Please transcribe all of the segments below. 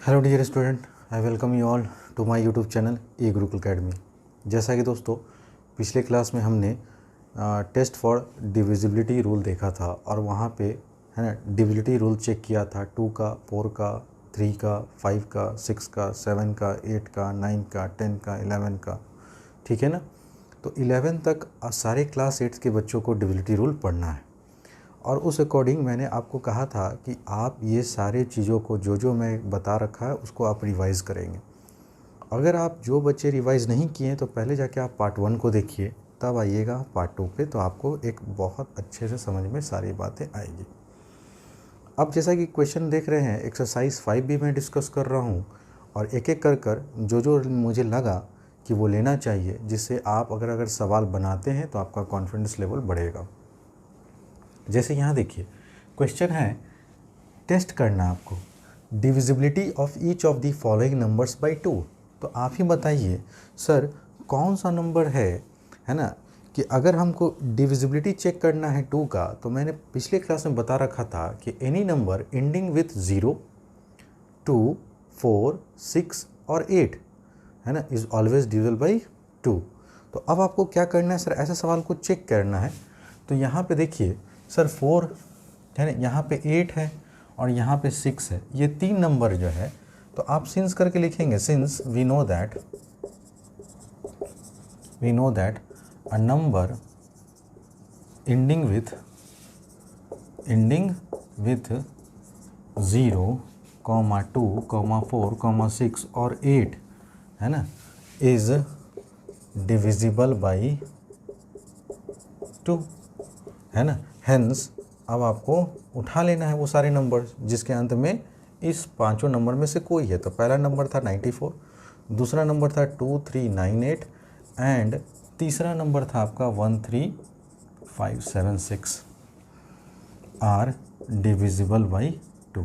Hello dear student, I welcome you all to my YouTube channel E Gurukul Academy. जैसा कि दोस्तों पिछले class में हमने टेस्ट फॉर डिविजिबिलिटी रूल देखा था और वहाँ पे है ना डिविजिबिलिटी रूल चेक किया था 2 का, 4 का, 3 का, 5 का, 6 का, 7 का, 8 का, 9 का, 10 का, 11 का, ठीक है ना। तो 11 तक सारे क्लास 8 के बच्चों को डिविजिबिलिटी रूल पढ़ना है और उस अकॉर्डिंग मैंने आपको कहा था कि आप ये सारे चीज़ों को जो मैं बता रखा है उसको आप रिवाइज़ करेंगे। अगर आप जो बच्चे रिवाइज़ नहीं किए हैं तो पहले जाके आप पार्ट 1 को देखिए, तब आइएगा पार्ट 2 पे, तो आपको एक बहुत अच्छे से समझ में सारी बातें आएगी। अब जैसा कि क्वेश्चन देख रहे हैं, एक्सरसाइज 5 भी मैं डिस्कस कर रहा हूँ और एक एक कर जो मुझे लगा कि वो लेना चाहिए, जिससे आप अगर सवाल बनाते हैं तो आपका कॉन्फिडेंस लेवल बढ़ेगा। जैसे यहाँ देखिए क्वेश्चन है, टेस्ट करना आपको divisibility of each of the following numbers bye 2। तो आप ही बताइए सर कौन सा नंबर है ना, कि अगर हमको डिविजिबिलिटी चेक करना है 2 का, तो मैंने पिछले क्लास में बता रखा था कि एनी नंबर एंडिंग विथ 0, 2, 4, 6 और 8 है ना इज़ ऑलवेज डिविजिबल बाई 2। तो अब आपको क्या करना है सर, ऐसे सवाल को चेक करना है। तो यहाँ पे देखिए सर 4 है ना, यहाँ पे 8 है और यहाँ पे 6 है, ये 3 नंबर जो है, तो आप सिंस करके लिखेंगे, since we know that a number ending with 0, 2, 4, 6 और 8 है ना इज़ डिविजिबल बाई 2 है ना। हेंस अब आपको उठा लेना है वो सारे नंबर जिसके अंत में इस पांचों नंबर में से कोई है। तो पहला नंबर था 94, दूसरा नंबर था 2398 एंड तीसरा नंबर था आपका 13576 आर डिविजिबल बाई 2।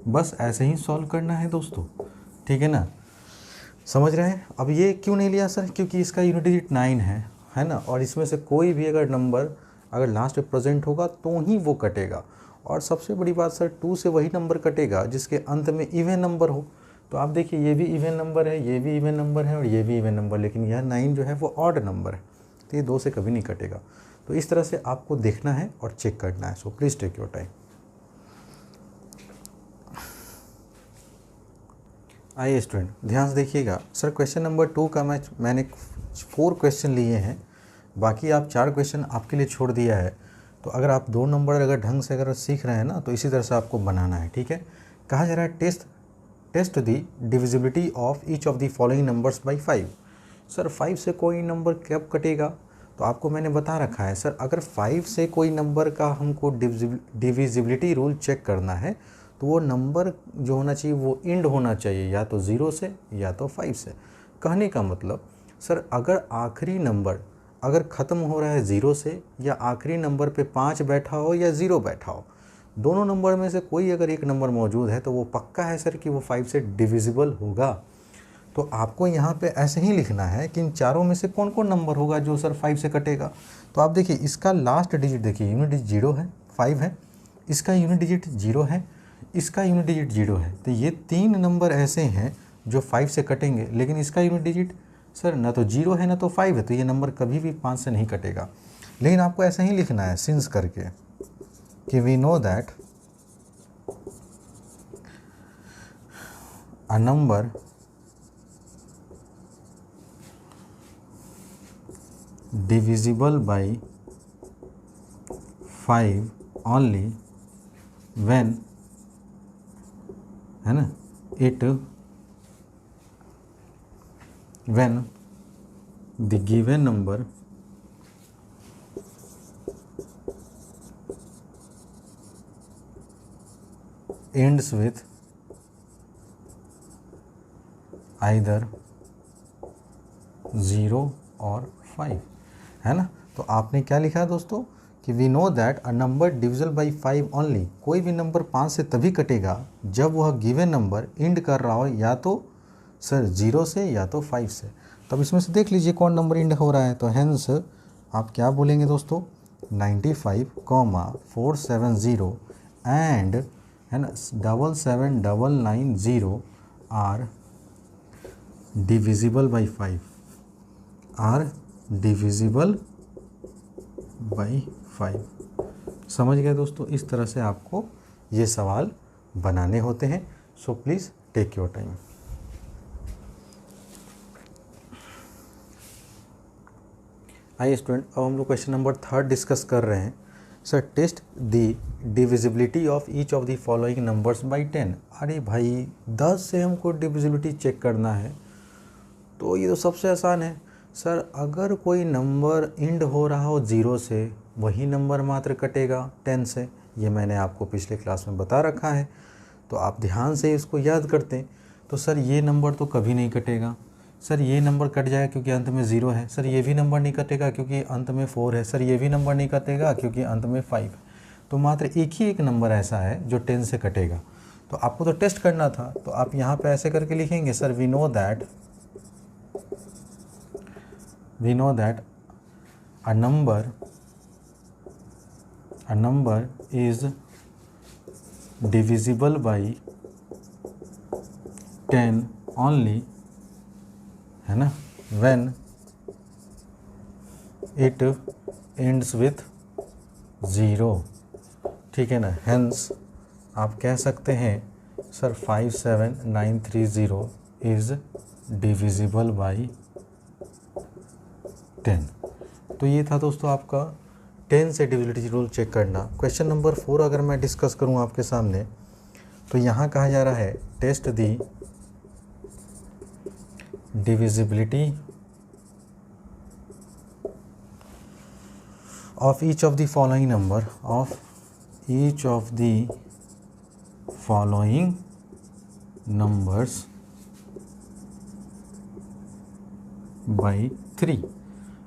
बस ऐसे ही सॉल्व करना है दोस्तों, ठीक है ना, समझ रहे हैं। अब ये क्यों नहीं लिया सर, क्योंकि इसका यूनिट डिजिट 9 है ना, और इसमें से कोई भी अगर नंबर अगर लास्ट में प्रेजेंट होगा तो ही वो कटेगा। और सबसे बड़ी बात सर 2 से वही नंबर कटेगा जिसके अंत में इवन नंबर हो। तो आप देखिए ये भी इवन नंबर है, ये भी इवन नंबर है और ये भी इवन नंबर, लेकिन यह 9 जो है वो ऑड नंबर है, तो ये 2 से कभी नहीं कटेगा। तो इस तरह से आपको देखना है और चेक करना है। So please take your time. आइए स्टूडेंट ध्यान से देखिएगा। सर क्वेश्चन नंबर 2 का मैंने 4 क्वेश्चन लिए हैं, बाकी आप 4 क्वेश्चन आपके लिए छोड़ दिया है। तो अगर आप 2 नंबर अगर ढंग से अगर सीख रहे हैं ना, तो इसी तरह से आपको बनाना है, ठीक है। कहा जा रहा है test the divisibility of each of the following numbers by 5। Sir 5 से कोई नंबर कब कटेगा, तो आपको मैंने बता रखा है सर, अगर 5 से कोई नंबर का हमको डिविजिबिलिटी रूल चेक करना है तो वो नंबर जो होना चाहिए वो इंड होना चाहिए, या तो 0 से या तो 5 से। कहने का मतलब सर अगर आखिरी नंबर अगर ख़त्म हो रहा है 0 से, या आखिरी नंबर पे 5 बैठा हो या 0 बैठा हो, दोनों नंबर में से कोई अगर एक नंबर मौजूद है तो वो पक्का है सर कि वो 5 से डिविजिबल होगा। तो आपको यहाँ पे ऐसे ही लिखना है कि इन चारों में से कौन कौन नंबर होगा जो सर 5 से कटेगा। तो आप देखिए इसका लास्ट डिजिट देखिए, यूनिट डिजिट 0 है, 5 है, इसका यूनिट डिजिट 0 है, इसका यूनिट डिजिट 0 है। तो ये 3 नंबर ऐसे हैं जो 5 से कटेंगे, लेकिन इसका यूनिट डिजिट सर ना तो 0 है ना तो 5 है, तो ये नंबर कभी भी 5 से नहीं कटेगा। लेकिन आपको ऐसा ही लिखना है सिंस करके कि we know that a number divisible by 5 only when है ना when the given number ends with either 0 और 5 है ना। तो आपने क्या लिखा है दोस्तों कि we know that a number divisible by 5 only, कोई भी नंबर 5 से तभी कटेगा जब वह गिवन नंबर एंड कर रहा हो या तो सर 0 से या तो 5 से। तब इसमें से देख लीजिए कौन नंबर एंड हो रहा है। तो हेंस आप क्या बोलेंगे दोस्तों, 95,470 एंड है ना 77990 are divisible by 5, are divisible by 5। समझ गए दोस्तों? इस तरह से आपको ये सवाल बनाने होते हैं। So please take your time. आइए स्टूडेंट, अब हम लोग क्वेश्चन नंबर 3 डिस्कस कर रहे हैं। Sir, test the divisibility of each of the following numbers by 10। अरे भाई, 10 से हमको डिविजिबिलिटी चेक करना है तो ये तो सबसे आसान है। सर, अगर कोई नंबर इंड हो रहा हो 0 से, वही नंबर मात्र कटेगा 10 से। ये मैंने आपको पिछले क्लास में बता रखा है, तो आप ध्यान से इसको याद करते हैं। तो सर, ये नंबर तो कभी नहीं कटेगा। सर, ये नंबर कट जाएगा क्योंकि अंत में 0 है। सर, ये भी नंबर नहीं कटेगा क्योंकि अंत में 4 है। सर, ये भी नंबर नहीं कटेगा क्योंकि अंत में 5 है। तो मात्र एक ही एक नंबर ऐसा है जो 10 से कटेगा। तो आपको तो टेस्ट करना था, तो आप यहाँ पे ऐसे करके लिखेंगे, sir we know that a number is divisible by 10 only, है ना, when it ends with 0। ठीक है ना। हेंस आप कह सकते हैं सर 57930 इज़ डिविजिबल बाई 10। तो ये था दोस्तों आपका 10 से डिविजिबिलिटी रूल चेक करना। क्वेश्चन नंबर 4 अगर मैं डिस्कस करूं आपके सामने, तो यहाँ कहा जा रहा है test the divisibility of each of the following number numbers by 3।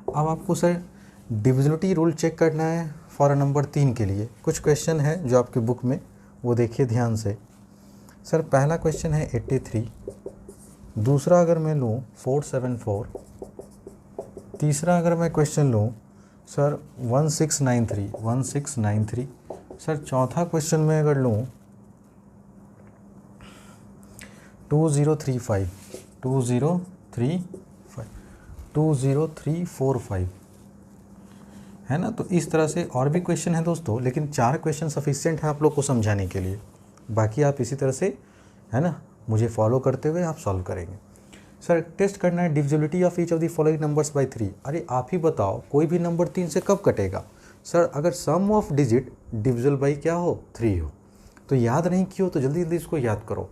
अब आपको सर डिविजिबिलिटी रूल चेक करना है फॉर नंबर 3 के लिए। कुछ क्वेश्चन है जो आपकी बुक में, वो देखिए ध्यान से। सर, पहला क्वेश्चन है 83, दूसरा अगर मैं लूँ 474, तीसरा अगर मैं क्वेश्चन लूँ सर 1693। सर, चौथा क्वेश्चन में अगर लूँ 20345 है ना। तो इस तरह से और भी क्वेश्चन है दोस्तों, लेकिन 4 क्वेश्चन सफिशिएंट है आप लोग को समझाने के लिए। बाकी आप इसी तरह से, है ना, मुझे फॉलो करते हुए आप सॉल्व करेंगे। सर, टेस्ट करना है divisibility of each of the following numbers by 3। अरे आप ही बताओ, कोई भी नंबर 3 से कब कटेगा? सर, अगर सम ऑफ डिजिट डिविजिबल बाई क्या हो, 3 हो। तो याद नहीं किया तो जल्दी जल्दी इसको याद करो,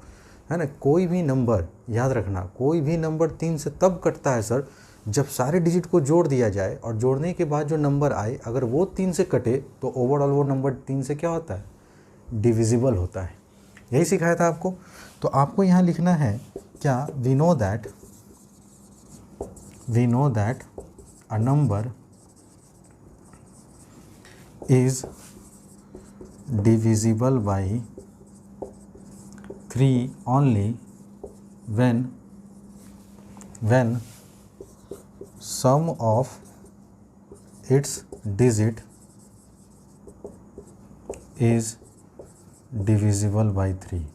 है ना। कोई भी नंबर, याद रखना, कोई भी नंबर 3 से तब कटता है सर जब सारे डिजिट को जोड़ दिया जाए, और जोड़ने के बाद जो नंबर आए अगर वो 3 से कटे तो ओवरऑल वो नंबर 3 से क्या होता है, डिविजिबल होता है। यही सिखाया था आपको। तो आपको यहाँ लिखना है क्या, we know that a number is divisible by 3 only when sum of its digit is divisible by 3,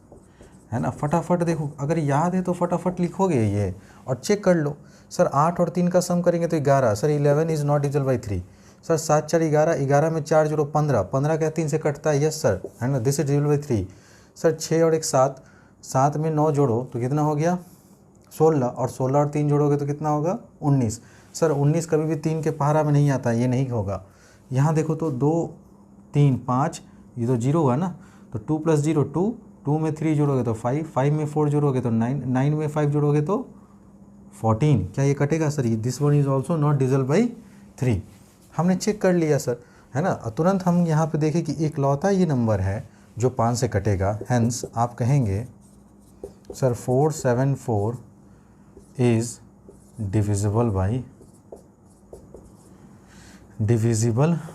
है ना। फटाफट देखो, अगर याद है तो फटाफट लिखोगे ये और चेक कर लो। सर, 8 और 3 का सम करेंगे तो 11। Sir, 11 is not divisible by 3। Sir, 7 4 11, 11 में 4 जोड़ो 15, 15 क्या 3 से कटता है? यस सर, है ना, this is divisible by 3। Sir, 6 और 1 7, 7 में 9 जोड़ो तो कितना हो गया, 16, और 16 और 3 जोड़ोगे तो कितना होगा, 19। सर, 19 कभी भी 3 के पहाड़ा में नहीं आता, ये नहीं होगा। यहाँ देखो तो 2 3 5, ये तो 0 हुआ ना, तो 2 + 0 2, 2 में 3 जोड़ोगे तो 5, 5 में 4 जोड़ोगे तो 9, 9 में 5 जोड़ोगे तो 14। क्या ये कटेगा सर? ये this one is also not divisible by 3। हमने चेक कर लिया सर, है ना। तुरंत हम यहाँ पे देखें कि एक लौता ये नंबर है जो 5 से कटेगा। हेंस आप कहेंगे sir 474 is divisible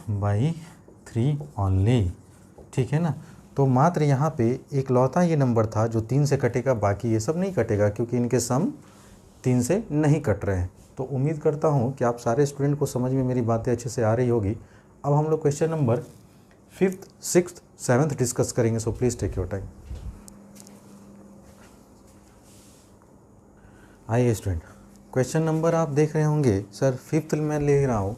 by 3 only. ठीक है ना। तो मात्र यहाँ पे एक लौता ये नंबर था जो 3 से कटेगा, बाकी ये सब नहीं कटेगा क्योंकि इनके सम 3 से नहीं कट रहे हैं। तो उम्मीद करता हूँ कि आप सारे स्टूडेंट को समझ में मेरी बातें अच्छे से आ रही होगी। अब हम लोग question number 5th 6th 7th discuss करेंगे। So please take your time. आइए स्टूडेंट, क्वेश्चन नंबर आप देख रहे होंगे सर, फिफ्थ में ले रहा हूँ,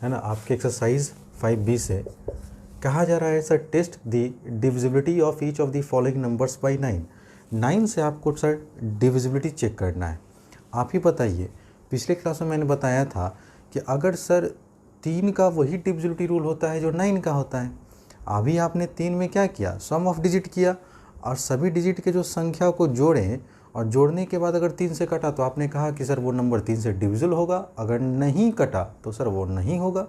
है ना, आपके एक्सरसाइज 5B से कहा जा रहा है sir, test the divisibility of each of the following numbers by 9। 9 से आपको सर डिविजिबिलिटी चेक करना है। आप ही बताइए, पिछले क्लास में मैंने बताया था कि अगर सर 3 का वही डिविजिबिलिटी रूल होता है जो 9 का होता है। अभी आपने 3 में क्या किया, सम ऑफ डिजिट किया और सभी डिजिट के जो संख्या को जोड़ें और जोड़ने के बाद अगर 3 से कटा तो आपने कहा कि सर वो नंबर 3 से डिविजिबल होगा, अगर नहीं कटा तो सर वो नहीं होगा।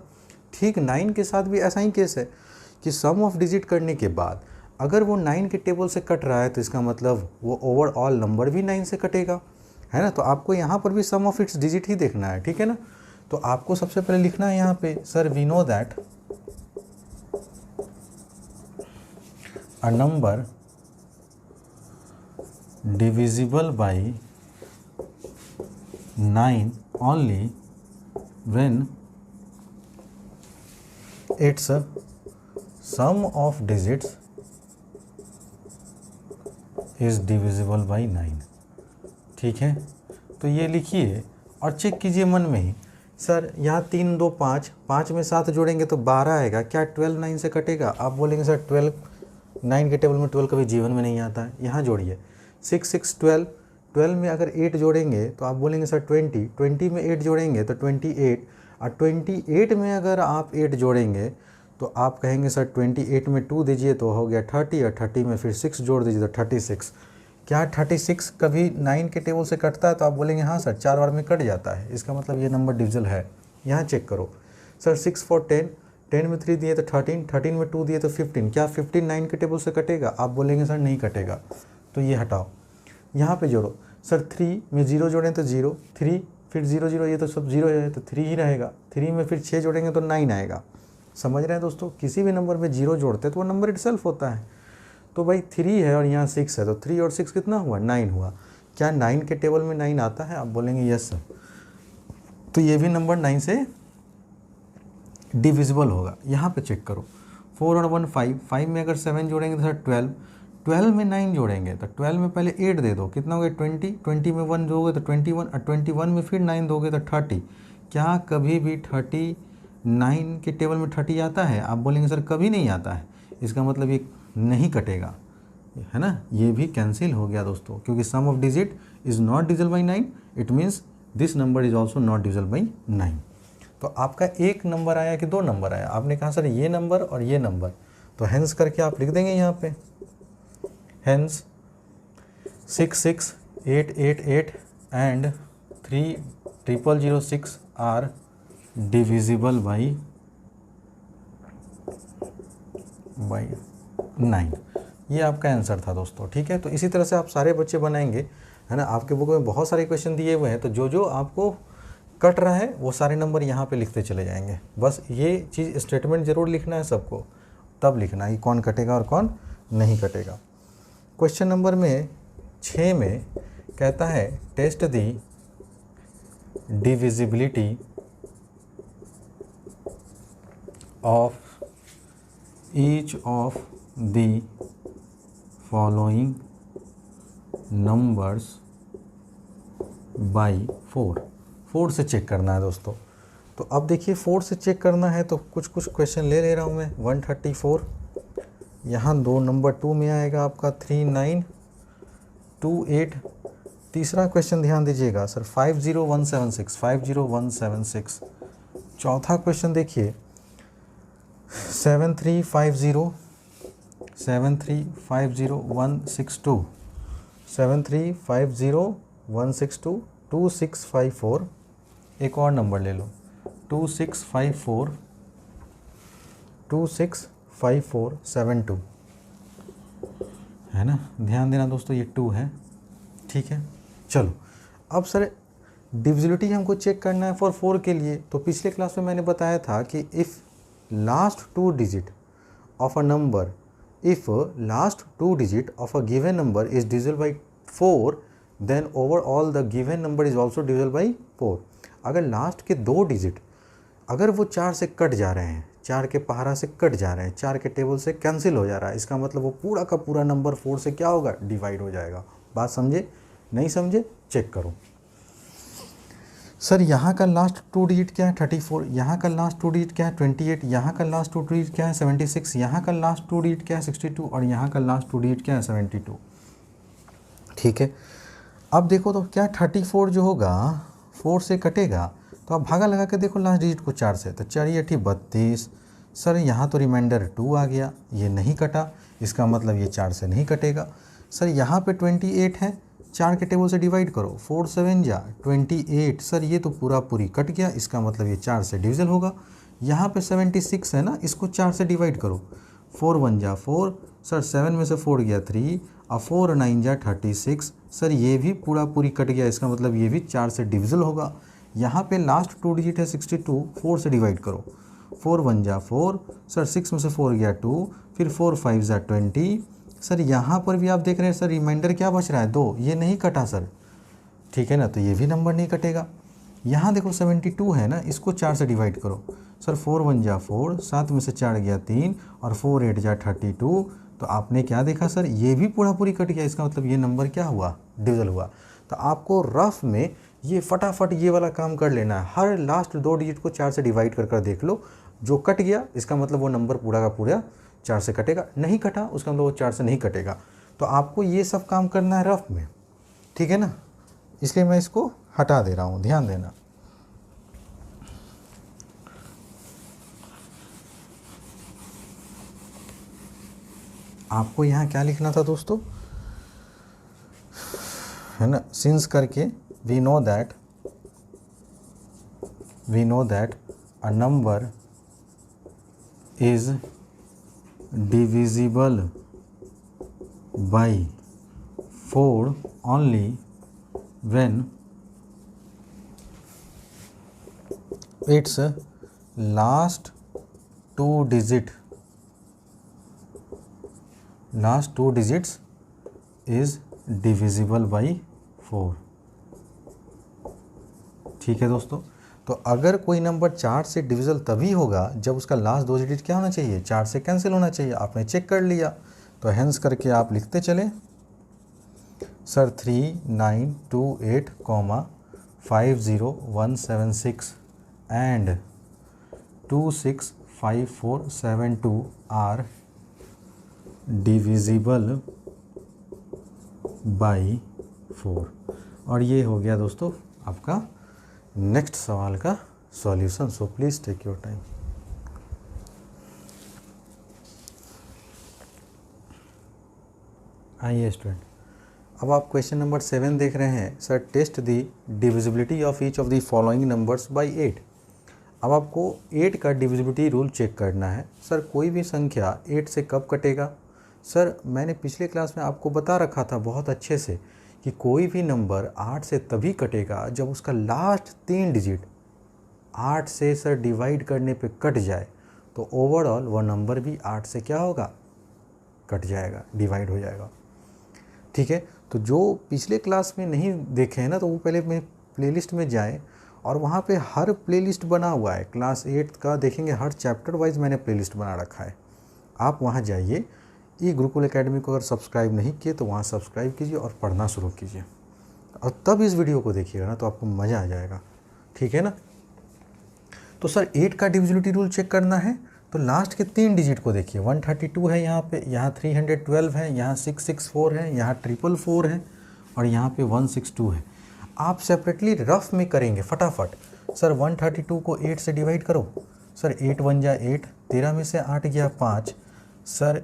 ठीक 9 के साथ भी ऐसा ही केस है कि सम ऑफ डिजिट करने के बाद अगर वो 9 के टेबल से कट रहा है तो इसका मतलब वो ओवरऑल नंबर भी 9 से कटेगा, है ना। तो आपको यहाँ पर भी सम ऑफ इट्स डिजिट ही देखना है, ठीक है ना। तो आपको सबसे पहले लिखना है यहाँ पे, sir we know that a number divisible by 9 only when its sum of digits is divisible by 9। ठीक है, तो ये लिखिए और चेक कीजिए मन में ही, सर यहाँ 3 2 5, 5 में 7 जोड़ेंगे तो 12 आएगा, क्या 12 9 से कटेगा? आप बोलेंगे सर 12 9 के टेबल में 12 कभी जीवन में नहीं आता है। यहाँ जोड़िए 6 6 12, 12 में अगर 8 जोड़ेंगे तो आप बोलेंगे सर 20, 20 में 8 जोड़ेंगे तो 28, और 28 में अगर आप 8 जोड़ेंगे तो आप कहेंगे सर 28 में 2 दीजिए तो हो गया 30, और 30 में फिर 6 जोड़ दीजिए तो 36। क्या 36 कभी 9 के टेबल से कटता है? तो आप बोलेंगे हाँ सर 4 बार में कट जाता है, इसका मतलब ये नंबर डिविजिबल है। यहाँ चेक करो सर, 6 4 10, 10 में 3 दिए तो 13, 13 में 2 दिए तो 15, क्या 15 9 के टेबल से कटेगा? आप बोलेंगे सर नहीं कटेगा, तो ये हटाओ। यहाँ पे जोड़ो सर, 3 में 0 जोड़ें तो 0, 3 फिर 0 0, ये तो सब 0 है तो 3 ही रहेगा। 3 में फिर 6 जोड़ेंगे तो 9 आएगा। समझ रहे हैं दोस्तों, किसी भी नंबर में 0 जोड़ते हैं तो वो नंबर इटसेल्फ होता है। तो भाई 3 है और यहाँ 6 है, तो 3 और 6 कितना हुआ? 9 हुआ। क्या 9 के टेबल में 9 आता है? आप बोलेंगे यस सर, तो ये भी नंबर 9 से डिविजिबल होगा। यहाँ पे चेक करो, 4 और 1 5, 5 में अगर 7 जोड़ेंगे तो सर 12, 12 में 9 जोड़ेंगे तो 12 में पहले 8 दे दो, कितना हो गया 20, 20 में 1 दोगे तो 21, और 21 में फिर 9 दोगे तो 30। क्या कभी भी 39 के टेबल में 30 आता है? आप बोलेंगे सर कभी नहीं आता है, इसका मतलब ये नहीं कटेगा, है ना। ये भी कैंसिल हो गया दोस्तों, क्योंकि sum of digit is not divisible by 9, it means this number is also not divisible by 9। तो आपका एक नंबर आया कि 2 नंबर आया? आपने कहा सर ये नंबर और ये नंबर, तो हेंस करके आप लिख देंगे यहाँ पे, hence 6 6 8 8 8 and 3 0006 are divisible by 9। ये आपका आंसर था दोस्तों, ठीक है। तो इसी तरह से आप सारे बच्चे बनाएंगे, है ना। आपके बुक में बहुत सारे क्वेश्चन दिए हुए हैं, तो जो जो आपको कट रहा है वो सारे नंबर यहाँ पे लिखते चले जाएंगे। बस ये चीज़ स्टेटमेंट ज़रूर लिखना है सबको, तब लिखना है कि कौन कटेगा और कौन नहीं कटेगा। क्वेश्चन नंबर में 6 में कहता है, test the divisibility of each of the following numbers by 4। 4 से चेक करना है दोस्तों। तो अब देखिए 4 से चेक करना है तो कुछ कुछ क्वेश्चन ले रहा हूँ मैं। 134, यहाँ 2 नंबर 2 में आएगा आपका 3928। तीसरा क्वेश्चन ध्यान दीजिएगा सर, 50176, 50176। चौथा क्वेश्चन देखिए 7350, 7350162, 7350162, 2654। एक और नंबर ले लो 2654, 265472, है ना। ध्यान देना दोस्तों, ये 2 है, ठीक है। चलो अब सर डिविजिबिलिटी हमको चेक करना है फॉर 4 के लिए। तो पिछले क्लास में मैंने बताया था कि if last 2 digit of a number, if last 2 digit of a given number is divisible by 4, then overall the given number is also divisible by 4। अगर लास्ट के 2 डिजिट अगर वो 4 से कट जा रहे हैं, 4 के पहाड़ा से कट जा रहे हैं, 4 के टेबल से कैंसिल हो जा रहा है, इसका मतलब वो पूरा का पूरा नंबर 4 से क्या होगा? डिवाइड हो जाएगा। बात समझे? नहीं समझे? चेक करो। सर यहाँ का लास्ट टू डिजिट क्या है 34, यहाँ का लास्ट टू डिजिट क्या है 28, यहाँ का लास्ट टू डिजिट क्या है 76, यहाँ का लास्ट टू डिजिट क्या है 62 और यहाँ का लास्ट टू डिजिट क्या है 72। ठीक है, अब देखो तो क्या 34 जो होगा 4 से कटेगा, तो आप भागा लगा के देखो लास्ट डिजिट को 4 से, तो 4 × 8 32। सर यहाँ तो रिमाइंडर 2 आ गया, ये नहीं कटा, इसका मतलब ये 4 से नहीं कटेगा। सर यहाँ पे 28 है, 4 के टेबल से डिवाइड करो, 4 7 जा 28। सर ये तो पूरा पूरी कट गया, इसका मतलब ये 4 से डिविजल होगा। यहाँ पे 76 है ना, इसको 4 से डिवाइड करो, 4 1 जा 4, सर 7 में से 4 गया 3 और 4 9 जा 36। सर ये भी पूरा पूरी कट गया, इसका मतलब ये भी 4 से डिविजल होगा। यहाँ पे लास्ट टू डिजिट है 62, 4 से डिवाइड करो, 4 1 जा 4, सर 6 में से 4 गया 2, फिर 4 5 जा 20। सर यहाँ पर भी आप देख रहे हैं सर रिमाइंडर क्या बच रहा है 2, ये नहीं कटा सर, ठीक है ना, तो ये भी नंबर नहीं कटेगा। यहाँ देखो 72 है ना, इसको 4 से डिवाइड करो, सर 4 1 जा 4, 7 में से 4 गया 3 और 4 8 जा 32। तो आपने क्या देखा सर, ये भी पूरा पूरी कट गया, इसका मतलब ये नंबर क्या हुआ, डिविजल हुआ। तो आपको रफ में ये फटाफट ये वाला काम कर लेना है, हर लास्ट 2 डिजिट को 4 से डिवाइड कर देख लो, जो कट गया इसका मतलब वो नंबर पूरा का पूरा 4 से कटेगा, नहीं कटा उसका मतलब वो 4 से नहीं कटेगा। तो आपको ये सब काम करना है रफ में, ठीक है ना, इसलिए मैं इसको हटा दे रहा हूँ, ध्यान देना। आपको यहाँ क्या लिखना था दोस्तों, है ना, सिंस करके we know that a number is divisible by 4 only when its last two digits is divisible by 4। ठीक है दोस्तों, तो अगर कोई नंबर 4 से डिविजल तभी होगा जब उसका लास्ट 2 डिजिट क्या होना चाहिए, 4 से कैंसिल होना चाहिए। आपने चेक कर लिया, तो हेंस करके आप लिखते चले sir 3928, 50176 and 265472 are divisible by 4। और ये हो गया दोस्तों आपका नेक्स्ट सवाल का solution. So please take your time. आइए स्टूडेंट, अब आप क्वेश्चन नंबर 7 देख रहे हैं। Sir test the divisibility of each of the following numbers by 8। अब आपको 8 का डिविजिबिलिटी रूल चेक करना है। सर कोई भी संख्या 8 से कब कटेगा? सर मैंने पिछले क्लास में आपको बता रखा था बहुत अच्छे से कि कोई भी नंबर 8 से तभी कटेगा जब उसका लास्ट 3 डिजिट 8 से सर डिवाइड करने पे कट जाए, तो ओवरऑल वह नंबर भी 8 से क्या होगा, कट जाएगा, डिवाइड हो जाएगा। ठीक है, तो जो पिछले क्लास में नहीं देखे हैं ना, तो वो पहले मेरे प्लेलिस्ट में जाएं और वहाँ पे हर प्लेलिस्ट बना हुआ है। क्लास 8 का देखेंगे, हर चैप्टर वाइज मैंने प्लेलिस्ट बना रखा है। आप वहाँ जाइए, ई गुरुकुल एकेडमी को अगर सब्सक्राइब नहीं किए तो वहाँ सब्सक्राइब कीजिए और पढ़ना शुरू कीजिए, और तब इस वीडियो को देखिएगा ना तो आपको मज़ा आ जाएगा। ठीक है ना। तो सर 8 का डिविजिबिलिटी रूल चेक करना है, तो लास्ट के 3 डिजिट को देखिए। 132 है यहाँ पे, यहाँ 312 है, यहाँ 664 है, यहाँ 444 है और यहाँ पे 162 है। आप सेपरेटली रफ में करेंगे फटाफट। सर 132 को 8 से डिवाइड करो। सर 8 1 जा 8, 13 में से 8 गया 5। सर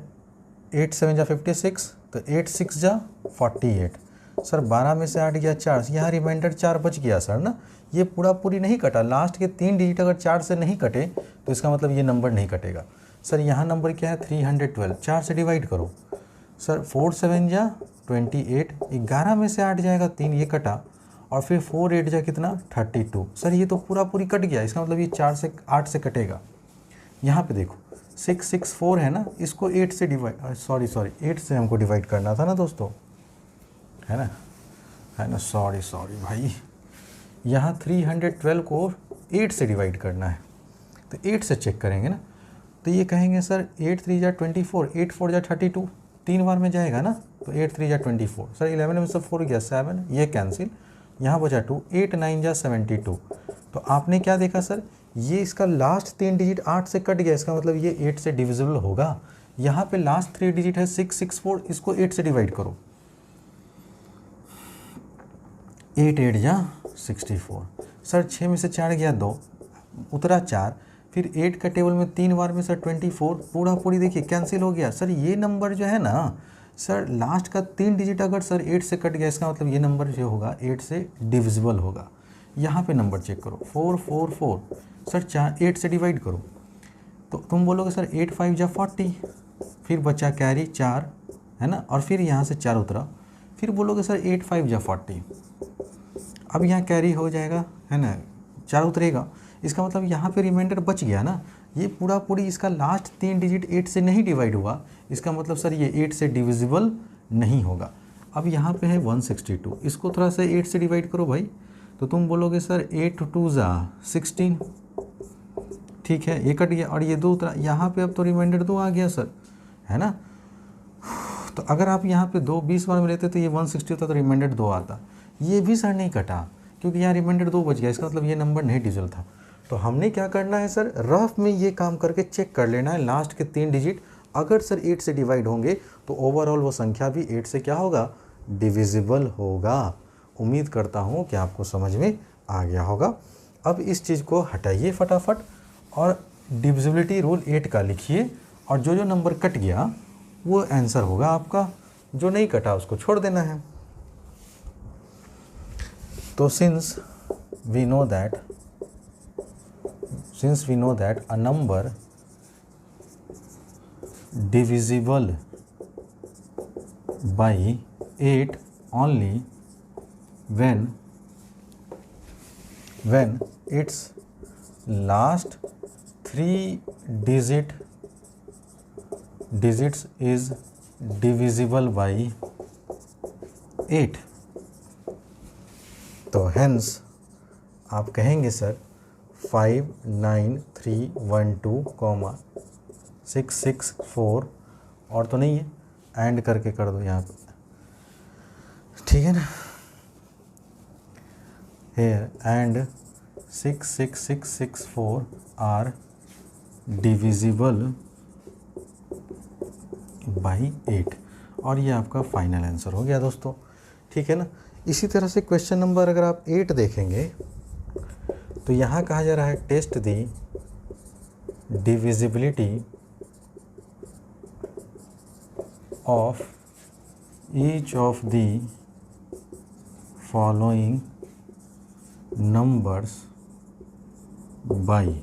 8 7 जा 56, तो 8 6 जा 48। सर 12 में से 8 गया 4, यहाँ रिमाइंडर 4 बच गया सर ना। ये पूरा पूरी नहीं कटा, लास्ट के 3 डिजिट अगर 4 से नहीं कटे तो इसका मतलब ये नंबर नहीं कटेगा। सर यहाँ नंबर क्या है 312, 4 से डिवाइड करो। सर 4 7 जा 28, 11 में से 8 जाएगा 3, ये कटा, और फिर 4 8 जा कितना 32। सर ये तो पूरा पूरी कट गया, इसका मतलब ये 4 से 8 से कटेगा। यहाँ पे देखो 664 है ना, इसको 8 से डिवाइड, सॉरी 8 से हमको डिवाइड करना था ना दोस्तों, है ना, सॉरी भाई। यहाँ 312 को 8 से डिवाइड करना है, तो 8 से चेक करेंगे ना, तो ये कहेंगे सर 8 3 जा 24, 8 4 जा 32, 3 बार में जाएगा ना, तो 8 3 जा 24। सर 11 में से 4 गया 7, ये कैंसिल, यहाँ बचा 2, 8 9 जा 72। तो आपने क्या देखा सर, ये इसका लास्ट 3 डिजिट 8 से कट गया, इसका मतलब ये 8 से डिविजिबल होगा। यहाँ पे लास्ट 3 डिजिट है 664, इसको 8 से डिवाइड करो, 8 8 जा 64। सर 6 में से 4 गया 2, उतरा 4, फिर 8 का टेबल में 3 बार में सर 24, पूरा पूरी देखिए कैंसिल हो गया। सर ये नंबर जो है ना सर, लास्ट का 3 डिजिट अगर सर 8 से कट गया, इसका मतलब ये नंबर जो होगा 8 से डिविजिबल होगा। यहाँ पे नंबर चेक करो 4 4 4, सर 8 से डिवाइड करो, तो तुम बोलोगे सर 8 5 जा 40, फिर बचा कैरी 4 है ना, और फिर यहाँ से 4 उतरा, फिर बोलोगे सर 8 5 जा 40। अब यहाँ कैरी हो जाएगा है ना, 4 उतरेगा, इसका मतलब यहाँ पे रिमाइंडर बच गया ना। ये पूरा पूरी इसका लास्ट 3 डिजिट 8 से नहीं डिवाइड हुआ, इसका मतलब सर ये 8 से डिविजिबल नहीं होगा। अब यहाँ पे है 162, इसको थोड़ा सा 8 से डिवाइड करो भाई, तो तुम बोलोगे सर 8 2 जा 16, ठीक है, ये कट गया और ये 2 उतरा, यहाँ पे अब तो रिमाइंडर 2 आ गया सर, है ना। तो अगर आप यहाँ पे 2 20 बार में लेते तो ये 160 होता, तो रिमाइंडर 2 आता। ये भी सर नहीं कटा क्योंकि यहाँ रिमाइंडर 2 बच गया, इसका मतलब ये नंबर नहीं डिविजिबल था। तो हमने क्या करना है सर, रफ में ये काम करके चेक कर लेना है लास्ट के 3 डिजिट अगर सर 8 से डिवाइड होंगे तो ओवरऑल वो संख्या भी 8 से क्या होगा, डिविजिबल होगा। उम्मीद करता हूँ कि आपको समझ में आ गया होगा। अब इस चीज़ को हटाइए फटाफट और डिविजिबिलिटी रूल 8 का लिखिए, और जो जो नंबर कट गया वो आंसर होगा आपका, जो नहीं कटा उसको छोड़ देना है। तो since we know that a number divisible by 8 only when its last 3 digits is divisible by 8, तो hence आप कहेंगे सर 5 9 3 1 2 6 6 4, और तो नहीं है, एंड करके कर दो यहाँ पे, ठीक है ना। here and 6 6 6 6 4 are divisible by 8, और ये आपका फाइनल आंसर हो गया दोस्तों, ठीक है ना। इसी तरह से क्वेश्चन नंबर अगर आप 8 देखेंगे तो यहाँ कहा जा रहा है test the divisibility of each of the following numbers by.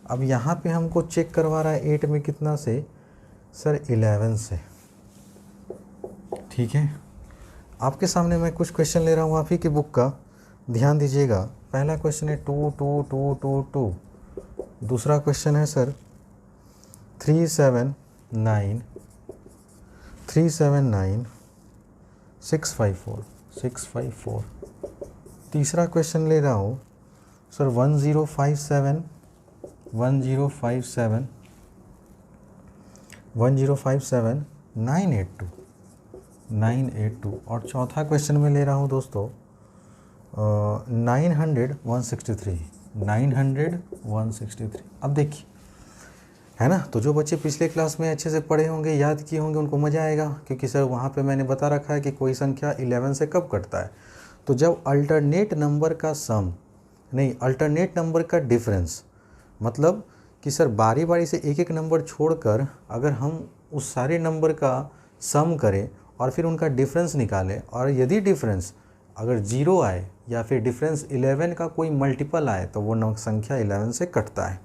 अब यहाँ पे हमको चेक करवा रहा है 8 में कितना से, सर 11 से, ठीक है। आपके सामने मैं कुछ क्वेश्चन ले रहा हूँ आप ही की बुक का, ध्यान दीजिएगा। पहला क्वेश्चन है 2 2 2 2 2, दूसरा क्वेश्चन है सर 3 7 9 3 7 9 6 5 4 6 5 4, तीसरा क्वेश्चन ले रहा हूँ सर 1057 1057 1057 982 982, और चौथा क्वेश्चन में ले रहा हूँ दोस्तों 900 163 900 163। अब देखिए है ना, तो जो बच्चे पिछले क्लास में अच्छे से पढ़े होंगे, याद किए होंगे, उनको मज़ा आएगा, क्योंकि सर वहाँ पे मैंने बता रखा है कि कोई संख्या 11 से कब कटता है, तो जब अल्टरनेट नंबर का सम नहीं, अल्टरनेट नंबर का डिफरेंस, मतलब कि सर बारी बारी से एक एक नंबर छोड़कर अगर हम उस सारे नंबर का सम करें और फिर उनका डिफरेंस निकालें, और यदि डिफरेंस अगर 0 आए या फिर डिफरेंस 11 का कोई मल्टीपल आए तो वो संख्या 11 से कटता है।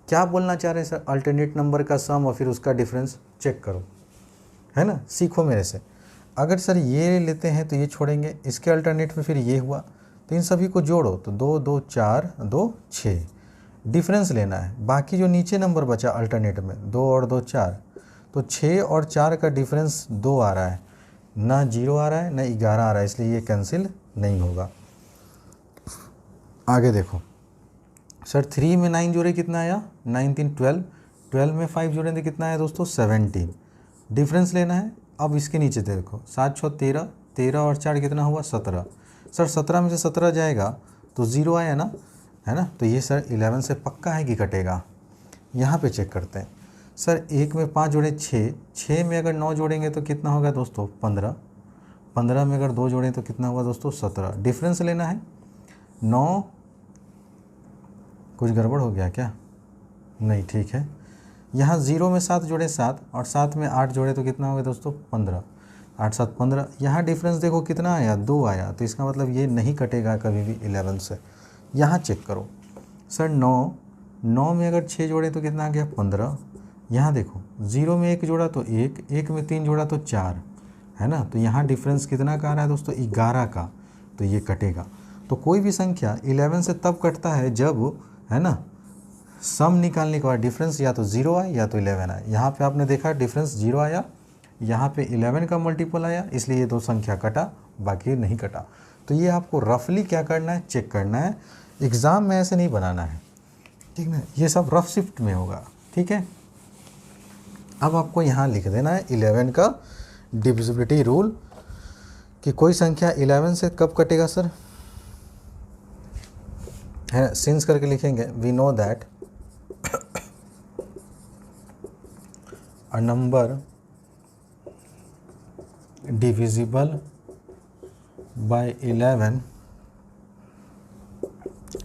क्या बोलना चाह रहे हैं सर, अल्टरनेट नंबर का सम और फिर उसका डिफरेंस चेक करो, है ना, सीखो मेरे से। अगर सर ये लेते हैं तो ये छोड़ेंगे, इसके अल्टरनेट में फिर ये हुआ, तो इन सभी को जोड़ो तो 2 2 4 2 6, डिफरेंस लेना है। बाकी जो नीचे नंबर बचा अल्टरनेट में 2 और 2 4, तो 6 और 4 का डिफरेंस 2 आ रहा है, ना 0 आ रहा है ना 11 आ रहा है, इसलिए ये कैंसिल नहीं होगा। आगे देखो सर 3 में 9 जोड़े कितना आया, 9 3 12, 12 में 5 जोड़े तो कितना आया दोस्तों 17, डिफरेंस लेना है। अब इसके नीचे देखो 7 6 13 13 और 4 कितना हुआ 17। सर 17 में से 17 जाएगा तो 0 आया ना, है ना। तो ये सर 11 से पक्का है कि कटेगा। यहाँ पे चेक करते हैं सर, 1 में 5 जोड़े 6, 6 में अगर 9 जोड़ेंगे तो कितना होगा दोस्तों 15, 15 में अगर 2 जोड़ें तो कितना होगा दोस्तों 17। डिफरेंस लेना है 9, कुछ गड़बड़ हो गया क्या, नहीं ठीक है। यहाँ 0 में 7 जोड़े 7 और 7 में 8 जोड़े तो कितना होगा दोस्तों 15, 8 7 15। यहाँ डिफरेंस देखो कितना आया 2 आया, तो इसका मतलब ये नहीं कटेगा कभी भी 11 से। यहाँ चेक करो सर 9 में अगर 6 जोड़े तो कितना आ गया 15। यहाँ देखो 0 में 1 जोड़ा तो 1, 1 में 3 जोड़ा तो 4, है ना। तो यहाँ डिफरेंस कितना का आ रहा है दोस्तों 11 का, तो ये कटेगा। तो कोई भी संख्या 11 से तब कटता है जब, है ना, सम निकालने के बाद डिफरेंस या तो 0 आए या तो 11 आए। यहाँ पे आपने देखा डिफरेंस 0 आया, यहाँ पे 11 का मल्टीपल आया, इसलिए ये 2 संख्या कटा, बाकी नहीं कटा। तो ये आपको रफली क्या करना है, चेक करना है, एग्ज़ाम में ऐसे नहीं बनाना है, ठीक ना। ये सब रफ शिफ्ट में होगा, ठीक है। अब आपको यहाँ लिख देना है 11 का डिविजिबिलिटी रूल कि कोई संख्या 11 से कब कटेगा सर, है सिंस करके लिखेंगे। We know that a number divisible by 11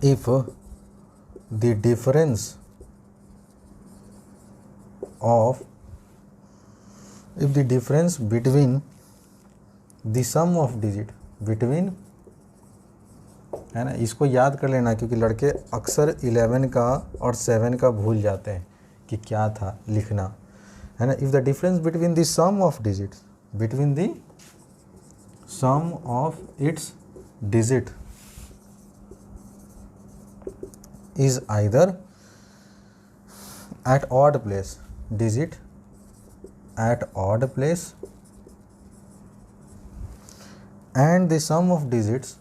if the difference between the sum of digit between, है ना, इसको याद कर लेना क्योंकि लड़के अक्सर 11 का और 7 का भूल जाते हैं कि क्या था लिखना, है ना। If the difference between the sum of digits, between the sum of its digit is either at odd place, digit at odd place, and the sum of digits,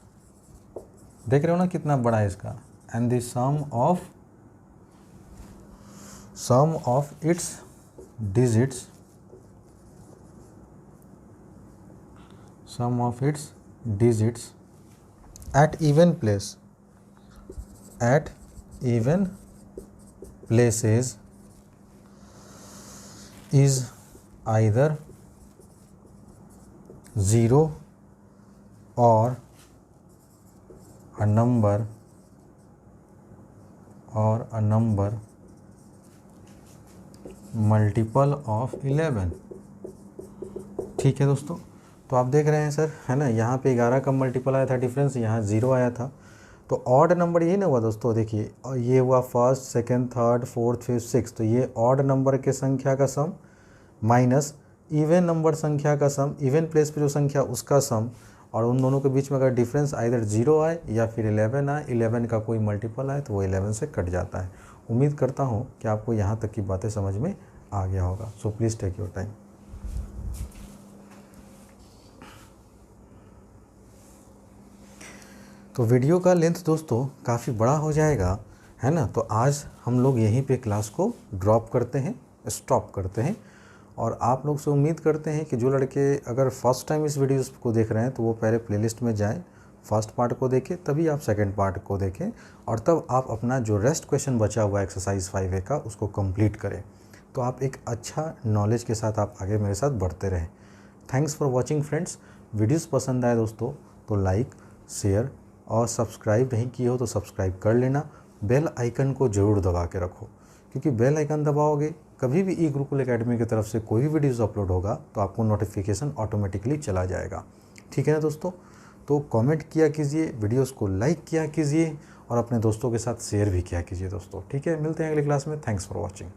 देख रहे हो ना कितना बड़ा है इसका, and the sum of its digits, sum of its digits at even place, at even places is either 0 or a number multiple of 11। ठीक है दोस्तों, तो आप देख रहे हैं सर, है ना, यहाँ पे 11 का मल्टीपल आया था डिफरेंस, यहाँ 0 आया था। तो ऑड नंबर यही ना हुआ दोस्तों, देखिए और ये हुआ first, second, third, fourth, fifth, six, तो ये ऑड नंबर के संख्या का सम माइनस इवन नंबर संख्या का सम, इवन प्लेस पे जो संख्या उसका सम, और उन दोनों के बीच में अगर डिफरेंस आइदर 0 आए या फिर 11 आए, 11 का कोई मल्टीपल आए तो वो 11 से कट जाता है। उम्मीद करता हूँ कि आपको यहाँ तक की बातें समझ में आ गया होगा। So please take your time. तो वीडियो का लेंथ दोस्तों काफ़ी बड़ा हो जाएगा, है ना। तो आज हम लोग यहीं पे क्लास को ड्रॉप करते हैं, स्टॉप करते हैं, और आप लोग से उम्मीद करते हैं कि जो लड़के अगर फर्स्ट टाइम इस वीडियोस को देख रहे हैं तो वो पहले प्लेलिस्ट में जाएं, फर्स्ट पार्ट को देखें, तभी आप सेकंड पार्ट को देखें, और तब आप अपना जो रेस्ट क्वेश्चन बचा हुआ है एक्सरसाइज 5A का उसको कंप्लीट करें। तो आप एक अच्छा नॉलेज के साथ आप आगे मेरे साथ बढ़ते रहें। Thanks for watching friends. Videos पसंद आए दोस्तों तो लाइक, शेयर और सब्सक्राइब नहीं किए हो तो सब्सक्राइब कर लेना। बेल आइकन को ज़रूर दबा के रखो, क्योंकि बेल आइकन दबाओगे कभी भी ई गुरुकुल एकेडमी की तरफ से कोई भी वीडियोज़ अपलोड होगा तो आपको नोटिफिकेशन ऑटोमेटिकली चला जाएगा। ठीक है ना दोस्तों, तो कमेंट किया कीजिए, वीडियोज़ को लाइक किया कीजिए और अपने दोस्तों के साथ शेयर भी किया कीजिए दोस्तों। ठीक है, मिलते हैं अगली क्लास में। Thanks for watching.